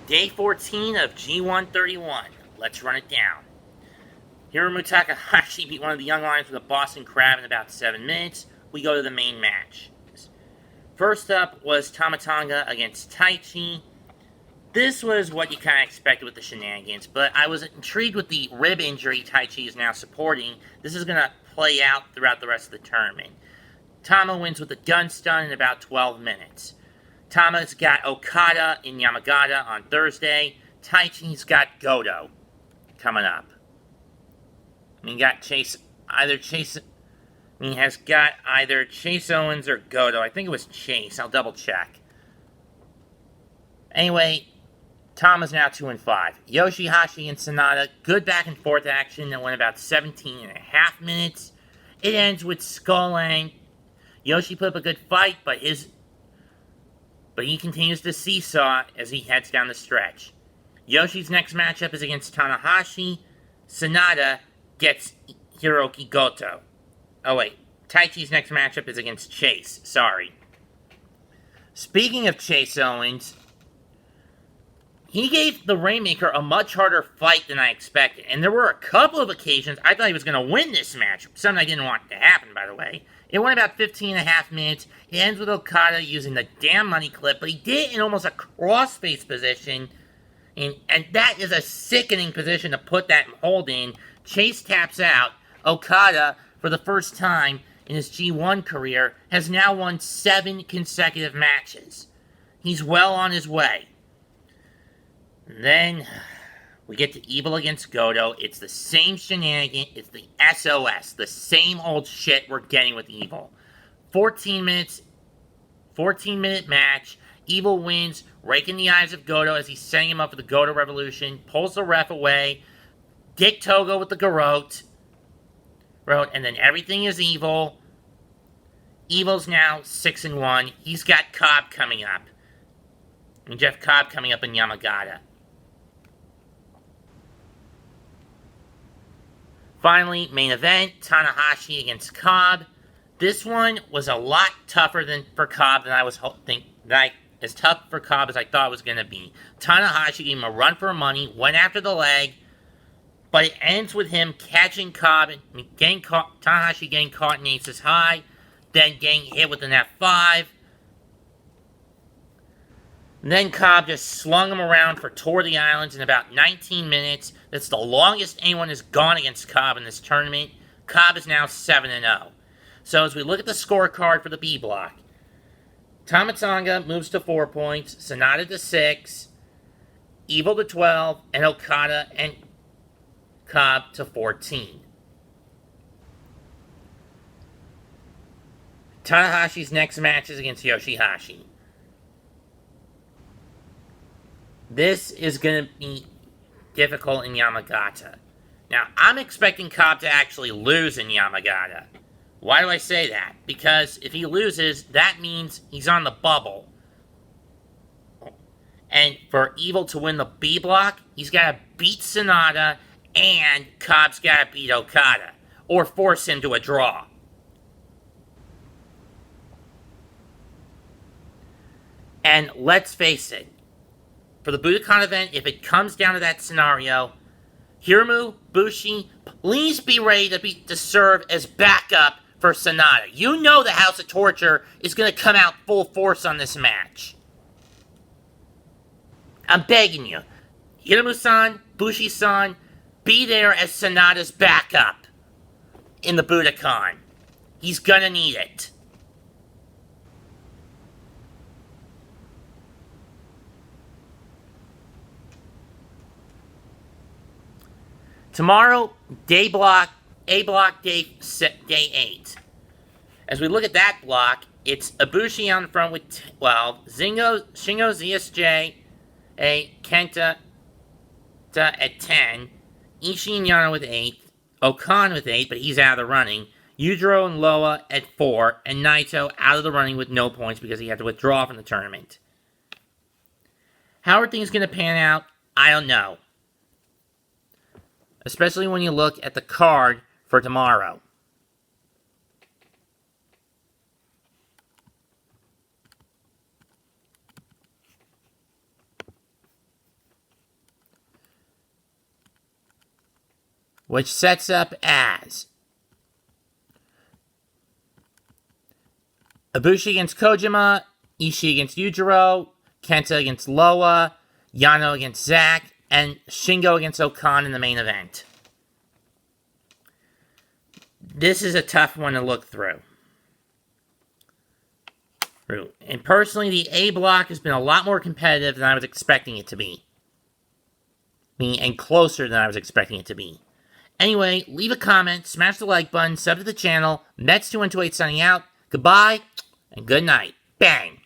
Day 14 of G1 31. Let's run it down. Hiromu Takahashi beat one of the Young Lions with a Boston Crab in about 7 minutes. We go to the main match. First up was Tama Tonga against Taichi. This was what you kind of expected with the shenanigans, but I was intrigued with the rib injury Taichi is now supporting. This is going to play out throughout the rest of the tournament. Tama wins with a gun stun in about 12 minutes. Tama's got Okada in Yamagata on Thursday. Taichi's got Goto coming up. He has got either Chase Owens or Goto. I think it was Chase. I'll double check. Anyway, Tama's now 2-5. Yoshi, and Sonata, good back and forth action that went about 17 and a half minutes. It ends with Skull. Yoshi put up a good fight, but he continues to seesaw as he heads down the stretch. Yoshi's next matchup is against Tanahashi. Sonata gets Hiroki Goto. Oh wait, Taichi's next matchup is against Chase. Sorry. Speaking of Chase Owens, he gave the Rainmaker a much harder fight than I expected. And there were a couple of occasions I thought he was going to win this match. Something I didn't want to happen, by the way. It went about 15 and a half minutes. It ends with Okada using the damn money clip, but he did it in almost a crossface position. And that is a sickening position to put that hold in. Chase taps out. Okada, for the first time in his G1 career, has now won 7 consecutive matches. He's well on his way. And then we get to Evil against Goto. It's the same shenanigan. It's the SOS. The same old shit we're getting with Evil. 14-minute match. Evil wins, raking the eyes of Goto as he's setting him up for the Goto Revolution. Pulls the ref away. Dick Togo with the garrote. And then everything is Evil. Evil's now 6-1. He's got Cobb coming up. And Jeff Cobb coming up in Yamagata. Finally, main event, Tanahashi against Cobb. This one was a lot tougher for Cobb than I was as tough for Cobb as I thought it was going to be. Tanahashi gave him a run for money, went after the leg, but it ends with him catching Cobb, Tanahashi getting caught in Aces High, then getting hit with an F5. And then Cobb just slung him around for Tour of the Islands in about 19 minutes. That's the longest anyone has gone against Cobb in this tournament. Cobb is now 7-0. So as we look at the scorecard for the B block, Tama Tonga moves to 4 points, Sonata to 6, Evil to 12, and Okada and Cobb to 14. Tanahashi's next match is against Yoshihashi. This is going to be difficult in Yamagata. Now, I'm expecting Cobb to actually lose in Yamagata. Why do I say that? Because if he loses, that means he's on the bubble. And for Evil to win the B block, he's got to beat Sonata, and Cobb's got to beat Okada. Or force him to a draw. And let's face it, for the Budokan event, if it comes down to that scenario, Hiromu, Bushi, please be ready to serve as backup for Sonata. You know the House of Torture is going to come out full force on this match. I'm begging you. Hiromu-san, Bushi-san, be there as Sonata's backup in the Budokan. He's going to need it. Tomorrow, A block, day 8. As we look at that block, it's Ibushi on the front with 12, Shingo ZSJ, Kenta at 10, Ishii and Yano with 8, Okan with 8, but he's out of the running, Yujiro and Loa at 4, and Naito out of the running with no points because he had to withdraw from the tournament. How are things going to pan out? I don't know. Especially when you look at the card for tomorrow. which sets up as Ibushi against Kojima, Ishii against Yujiro, Kenta against Loa, Yano against Zack, and Shingo against Okan in the main event. This is a tough one to look through. And personally, the A block has been a lot more competitive than I was expecting it to be. And closer than I was expecting it to be. Anyway, leave a comment, smash the like button, sub to the channel. Mets2128 signing out. Goodbye, and good night. Bang!